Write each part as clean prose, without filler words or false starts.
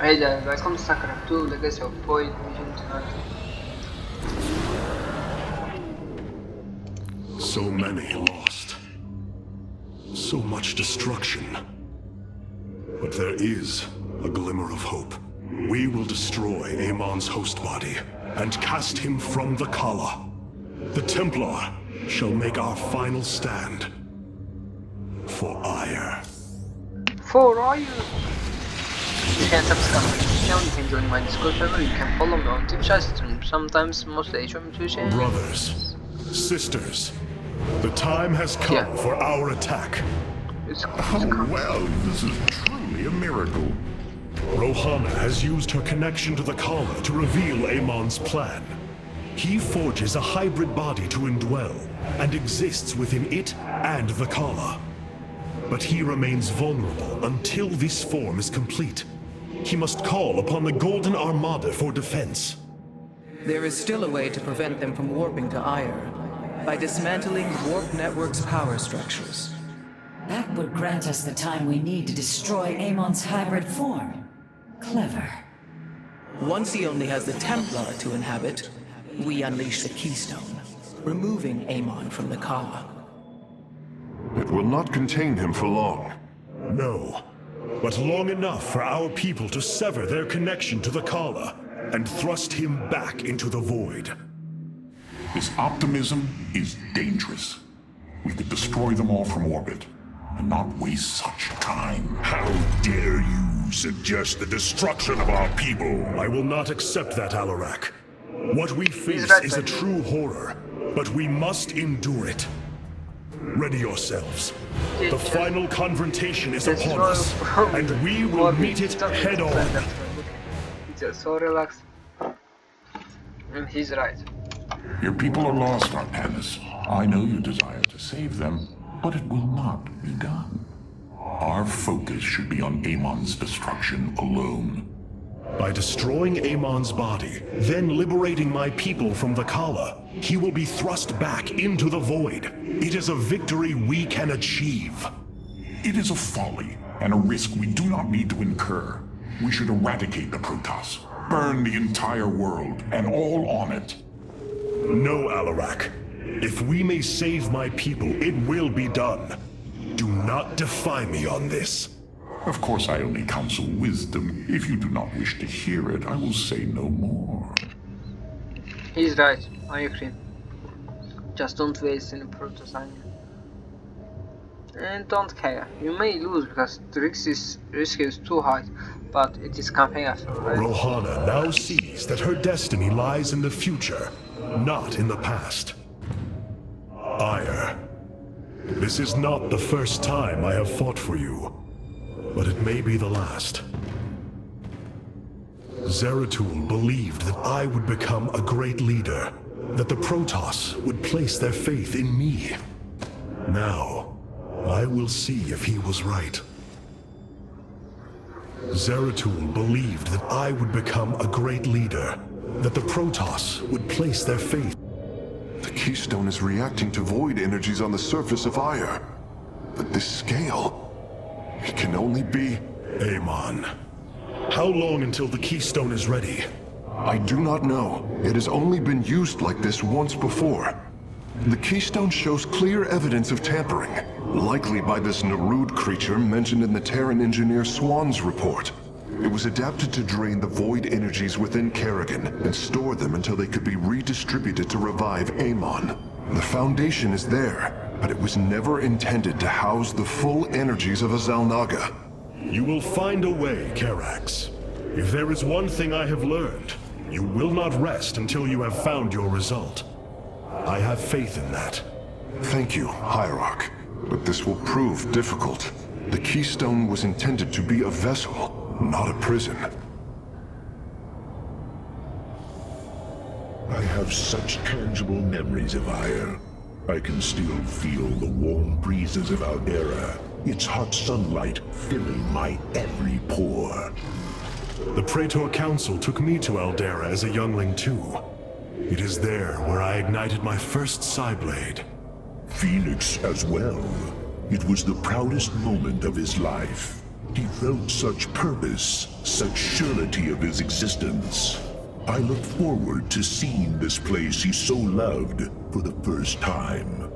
Hey there, welcome to StarCraft II Legacy of Void Mission tonight. So many lost. So much destruction. But there is a glimmer of hope. We will destroy Amon's host body and cast him from the Kala. The Templar shall make our final stand. For ire. For all you can subscribe to my channel, you can join my Discord server, you can follow me on Twitch, I stream sometimes, mostly I stream Twitch. Brothers, sisters, the time has come for our attack. Oh, well, this is truly a miracle. Rohana has used her connection to the Kala to reveal Amon's plan. He forges a hybrid body to indwell, and exists within it and the Kala. But he remains vulnerable until this form is complete. He must call upon the Golden Armada for defense. There is still a way to prevent them from warping to Ire, by dismantling the warp network's power structures. That would grant us the time we need to destroy Amon's hybrid form. Clever. Once he only has the Templar to inhabit, we unleash the Keystone, removing Amon from the Kala. It will not contain him for long. No, but long enough for our people to sever their connection to the Kala and thrust him back into the void. His optimism is dangerous. We could destroy them all from orbit, and not waste such time. How dare you suggest the destruction of our people? I will not accept that, Alarak. What we face is a true horror, but we must endure it. Ready yourselves. The final confrontation is upon us, and we will meet it head on. Just so relaxed. And he's right. Your people are lost, Arpanis. I know you desire to save them, but it will not be done. Our focus should be on Amon's destruction alone. By destroying Amon's body, then liberating my people from the Kala, he will be thrust back into the void. It is a victory we can achieve. It is a folly and a risk we do not need to incur. We should eradicate the Protoss, burn the entire world, and all on it. No, Alarak. If we may save my people, it will be done. Do not defy me on this. Of course, I only counsel wisdom. If you do not wish to hear it, I will say no more. He's right, I agree. Just don't waste any Protoss on you. And don't care. You may lose because the risk is too high, but it is campaign after all, right? Rohana now sees that her destiny lies in the future, not in the past. Ire. This is not the first time I have fought for you, but it may be the last. Zeratul believed that I would become a great leader, that the Protoss would place their faith in me. Now, I will see if he was right. Zeratul believed that I would become a great leader, that the Protoss would place their faith. The Keystone is reacting to void energies on the surface of Ire. But this scale... it can only be... Amon. How long until the Keystone is ready? I do not know. It has only been used like this once before. The Keystone shows clear evidence of tampering, likely by this Narud creature mentioned in the Terran engineer Swan's report. It was adapted to drain the void energies within Kerrigan and store them until they could be redistributed to revive Amon. The foundation is there, but it was never intended to house the full energies of a Zalnaga. You will find a way, Karax. If there is one thing I have learned, you will not rest until you have found your result. I have faith in that. Thank you, Hierarch. But this will prove difficult. The Keystone was intended to be a vessel, not a prison. I have such tangible memories of Ire. I can still feel the warm breezes of Aldera, its hot sunlight filling my every pore. The Praetor Council took me to Aldera as a youngling too. It is there where I ignited my first Psyblade. Phoenix as well. It was the proudest moment of his life. He felt such purpose, such surety of his existence. I look forward to seeing this place he so loved for the first time.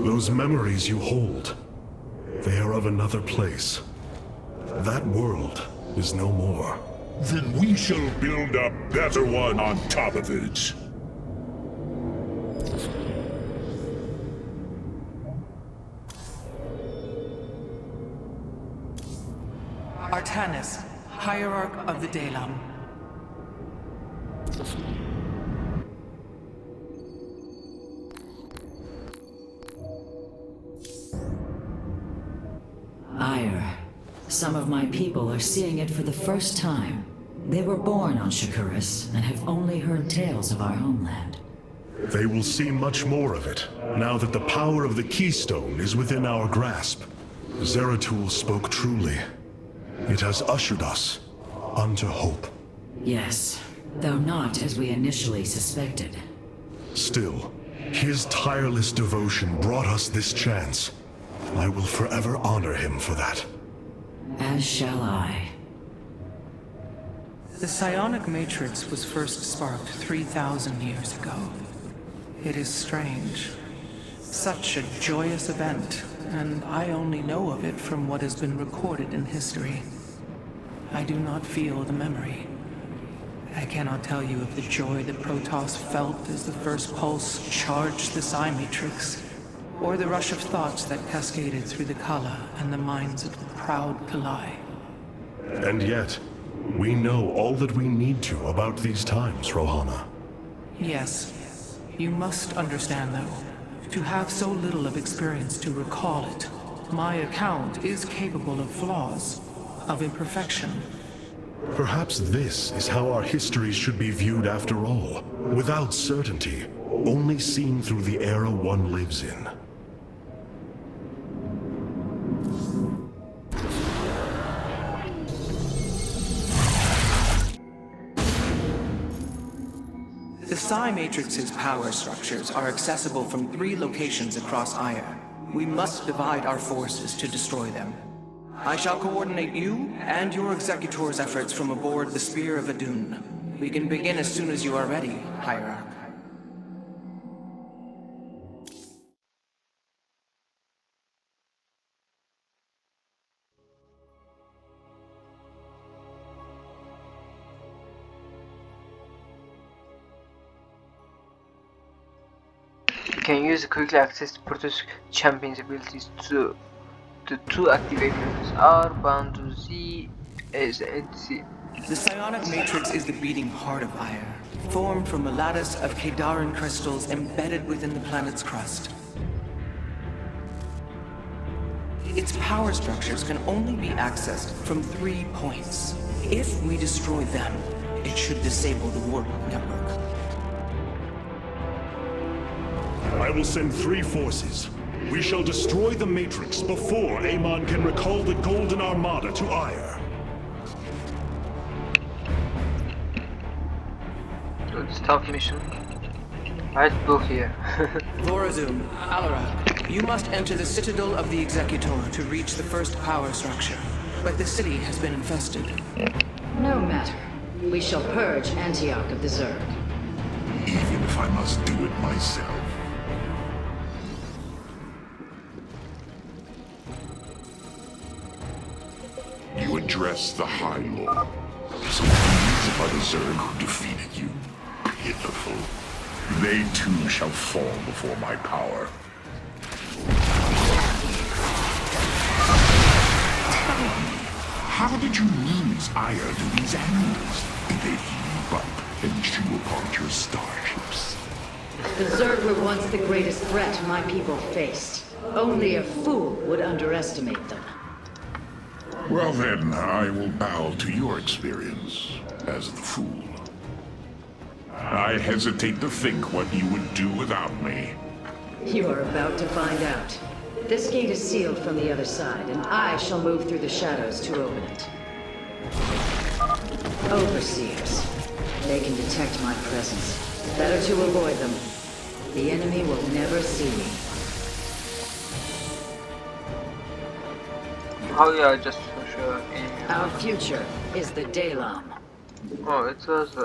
Those memories you hold, they are of another place. That world is no more. Then we shall build a better one on top of it. Artanis, Hierarch of the Dalam. Ire. Some of my people are seeing it for the first time. They were born on Shakuras and have only heard tales of our homeland. They will see much more of it, now that the power of the Keystone is within our grasp. Zeratul spoke truly. It has ushered us unto hope. Yes, though not as we initially suspected. Still, his tireless devotion brought us this chance. I will forever honor him for that. As shall I. The psionic matrix was first sparked 3,000 years ago. It is strange. Such a joyous event, and I only know of it from what has been recorded in history. I do not feel the memory. I cannot tell you of the joy that Protoss felt as the first pulse charged the psi matrix, or the rush of thoughts that cascaded through the Kala and the minds of the proud Pillai. And yet, we know all that we need to about these times, Rohana. Yes. You must understand, though, to have so little of experience to recall it, my account is capable of flaws, of imperfection. Perhaps this is how our histories should be viewed after all, without certainty, only seen through the era one lives in. The Psi Matrix's power structures are accessible from 3 locations across Ire. We must divide our forces to destroy them. I shall coordinate you and your Executor's efforts from aboard the Spear of Adun. We can begin as soon as you are ready, Hierarch. You can use quickly access the Protoss champion's abilities to the 2 activate menus R, bound to Z, S, and C. The psionic matrix is the beating heart of Ire, formed from a lattice of Kadaran crystals embedded within the planet's crust. Its power structures can only be accessed from 3 points. If we destroy them, it should disable the warp network. I will send 3 forces. We shall destroy the Matrix before Amon can recall the Golden Armada to Ire. Good stealth mission. Right book here. Vorazum, Alara, you must enter the Citadel of the Executor to reach the first power structure. But the city has been infested. No matter. We shall purge Antioch of the Zerg. Even if I must do it myself. You address the High Lord. So these are the Zerg who defeated you. Pitiful. They too shall fall before my power. Tell me, how did you lose Ire to these animals? Did they heap up and chew apart your starships? The Zerg were once the greatest threat my people faced. Only a fool would underestimate them. Well then, I will bow to your experience as the fool. I hesitate to think what you would do without me. You are about to find out. This gate is sealed from the other side, and I shall move through the shadows to open it. Overseers. They can detect my presence. Better to avoid them. The enemy will never see me. Oh yeah, just for sure. Our future is the Dalam. Oh, it was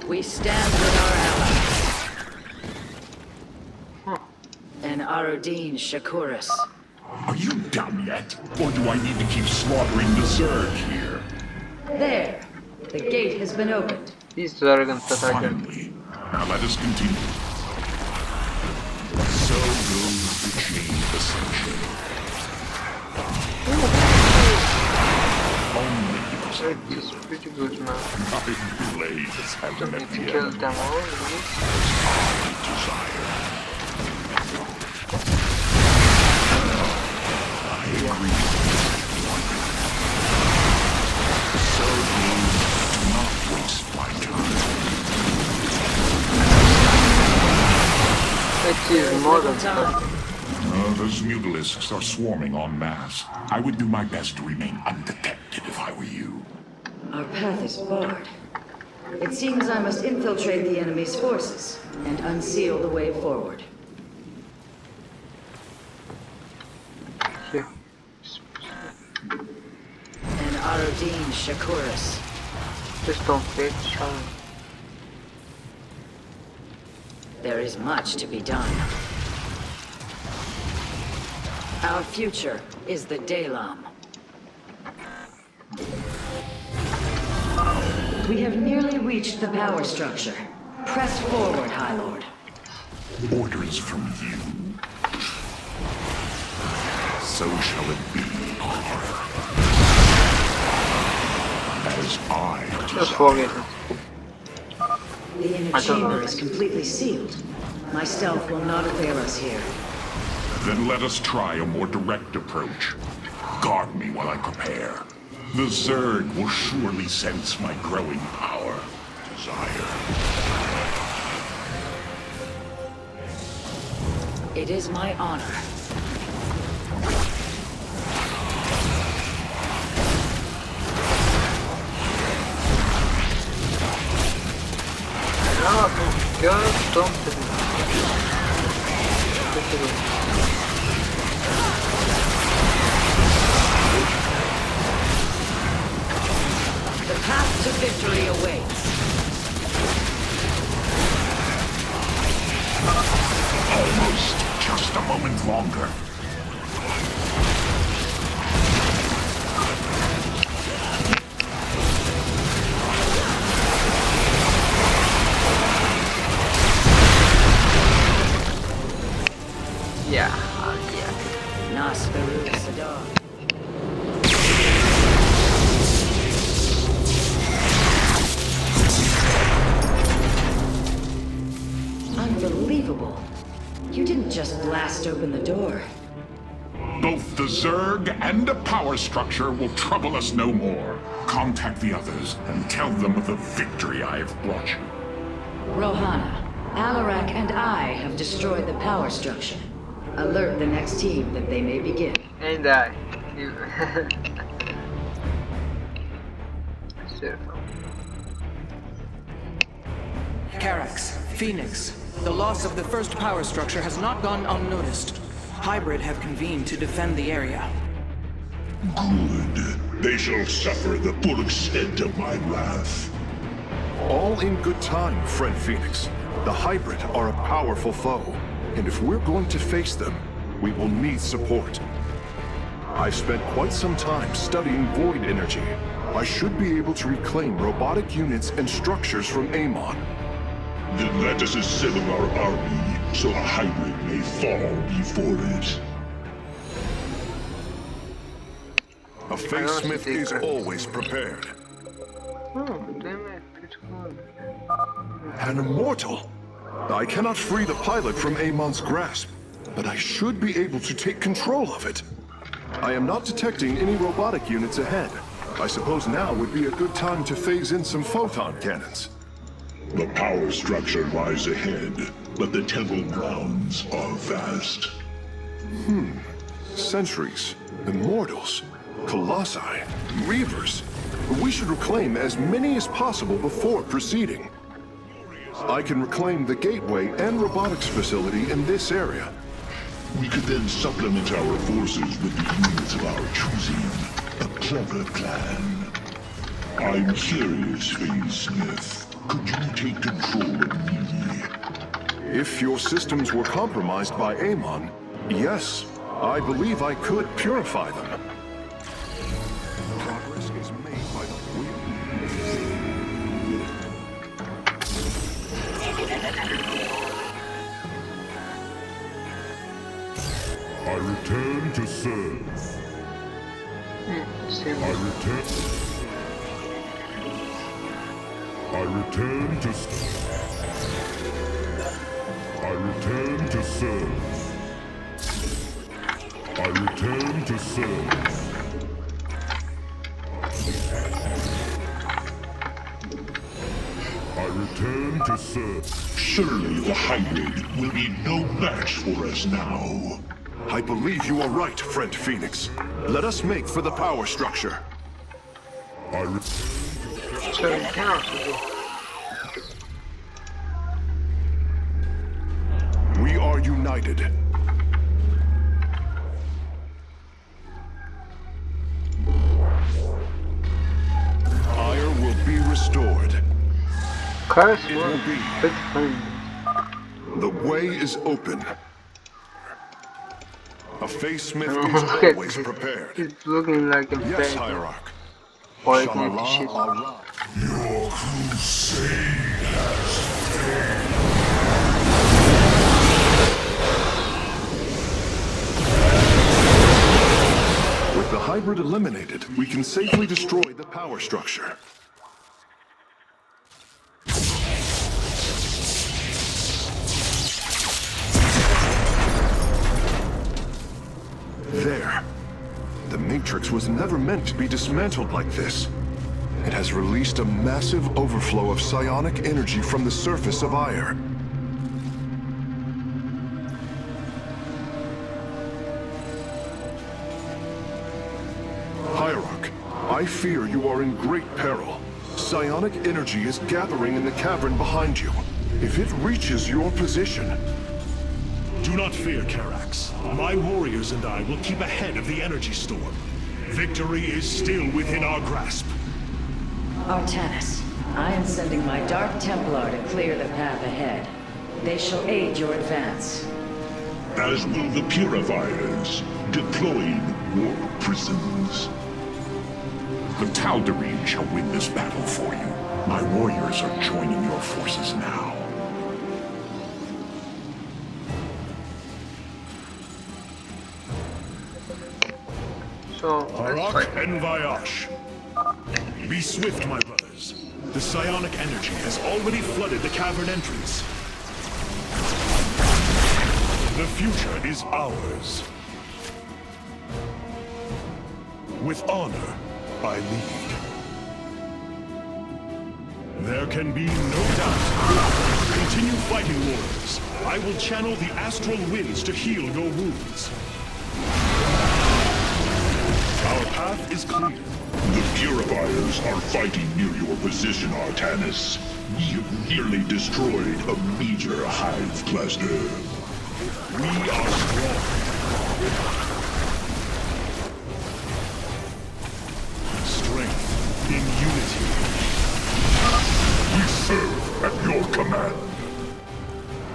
We stand with our allies. And Arodin Shakuris. Are you done yet? Or do I need to keep slaughtering the Zerg here? There. The gate has been opened. these dragons that are here. Finally. Now let us continue. So goes the chain of ascension. Only It is pretty good now. my blades have Don't met need the to kill end. them all, really. Desire. I agree. So do not waste my time. It is more than Time. Those mutalisks are swarming en masse. I would do my best to remain undetected if I were you. Our path is barred. It seems I must infiltrate the enemy's forces and unseal the way forward. here. And Arodin Shakuris. Just don't wait, shall There is much to be done. Our future is the Dalam. We have nearly reached the power structure. Press forward, High Lord. Orders from you. So shall it be. As I just desire. forget it. The inner I don't know. chamber is completely sealed. My stealth will not avail us here. Then let us try a more direct approach. Guard me while I prepare. The Zerg will surely sense my growing power. Desire. It is my honor. No, just don't hit me. Just do it. The path to victory awaits. Almost. Just a moment longer. Yeah, yeah. Nasperu Sadar. Unbelievable. You didn't just blast open the door. Both the Zerg and the power structure will trouble us no more. Contact the others and tell them of the victory I have brought you. Rohana, Alarak and I have destroyed the power structure. Alert the next team that they may begin. And die. You. Carax, Phoenix, the loss of the first power structure has not gone unnoticed. Hybrid have convened to defend the area. Good. They shall suffer the full extent of my wrath. All in good time, friend Phoenix. The Hybrid are a powerful foe, and if we're going to face them, we will need support. I've spent quite some time studying void energy. I should be able to reclaim robotic units and structures from Amon. Then let us assemble our army, so a hybrid may fall before it. A face smith is always prepared. Oh, damn it, it's good. An immortal! I cannot free the pilot from Amon's grasp, but I should be able to take control of it. I am not detecting any robotic units ahead. I suppose now would be a good time to phase in some photon cannons. The power structure lies ahead, but the temple grounds are vast. Sentries, immortals, colossi, reavers. We should reclaim as many as possible before proceeding. I can reclaim the gateway and robotics facility in this area. We could then supplement our forces with the units of our choosing. A clever plan. I'm curious, Phase Smith. Could you take control of me? If your systems were compromised by Amon, yes, I believe I could purify them. Progress is made by the will. I return to serve. I return. I return to. I return to serve. I return to serve. I return to serve. Surely the hybrid will be no match for us now. I believe you are right, friend Phoenix. Let us make for the power structure. I return. So you cannot do. We are united. Ire will be restored. Curse It will be. bit funny. The way is open. A Phase Smith is Okay. always prepared. It's looking like a Yes, bad Hierarch. boy Shall going to Allah shit. arise. Your crusade has failed. With the hybrid eliminated, we can safely destroy the power structure. There. The Matrix was never meant to be dismantled like this. It has released a massive overflow of psionic energy from the surface of Ire. Hierarch, I fear you are in great peril. Psionic energy is gathering in the cavern behind you. If it reaches your position, Do not fear, Carax. My warriors and I will keep ahead of the energy storm. Victory is still within our grasp. Artanis, I am sending my Dark Templar to clear the path ahead. They shall aid your advance. As will the Purifiers, deploying warp prisons. The Tal'Darim shall win this battle for you. My warriors are joining your forces now. So let's Harak fight. and Vayash. Be swift, my brothers. The psionic energy has already flooded the cavern entrance. The future is ours. With honor, I lead. There can be no doubt. Continue fighting, warriors. I will channel the astral winds to heal your wounds. Our path is clear. The Purifiers are fighting near your position, Artanis. We have nearly destroyed a major hive cluster. We are strong. Strength in unity. We serve at your command.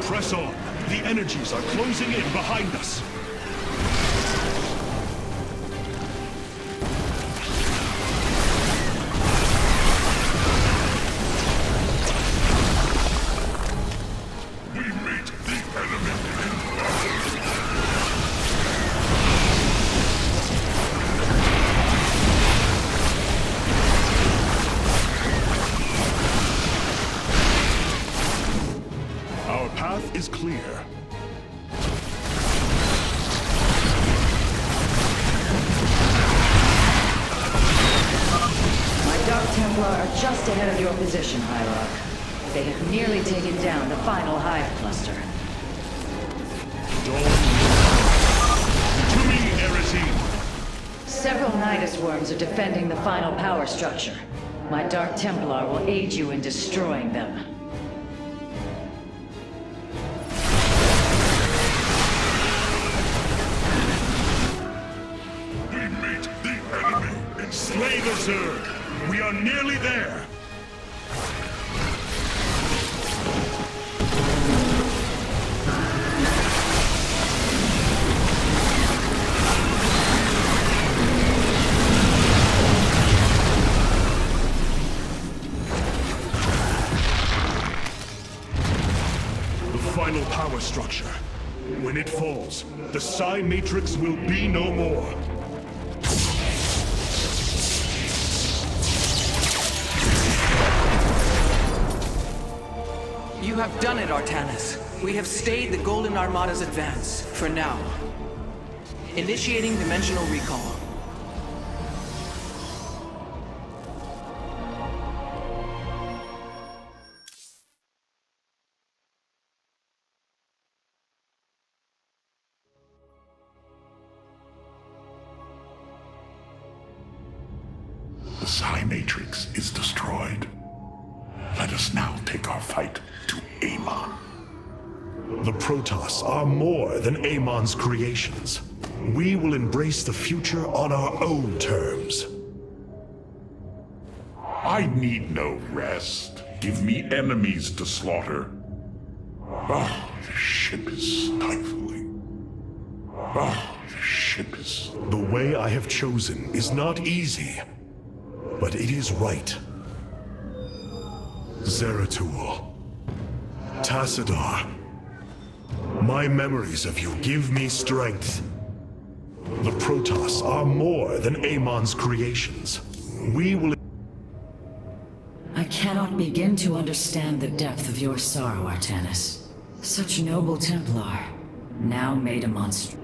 Press on. The energies are closing in behind us. We meet the enemy in battle. Our path is clear. My Dark Templar are just ahead of your position, Hierarch. They have nearly taken down the final hive cluster. To me, Erisine. Several Nidus worms are defending the final power structure. My Dark Templar will aid you in destroying them. Slay the Zerg! We are nearly there! Final power structure. When it falls, the Psi Matrix will be no more. You have done it, Artanis. We have stayed the Golden Armada's advance, for now. Initiating dimensional recall. The Psi Matrix is destroyed. Let us now take our fight to Amon. The Protoss are more than Amon's creations. We will embrace the future on our own terms. I need no rest. Give me enemies to slaughter. Oh, the ship is stifling. Oh, the ship is... The way I have chosen is not easy, but it is right. Zeratul, Tassadar, my memories of you give me strength. The Protoss are more than Amon's creations. We will... I cannot begin to understand the depth of your sorrow, Artanis. Such noble Templar, now made a monster.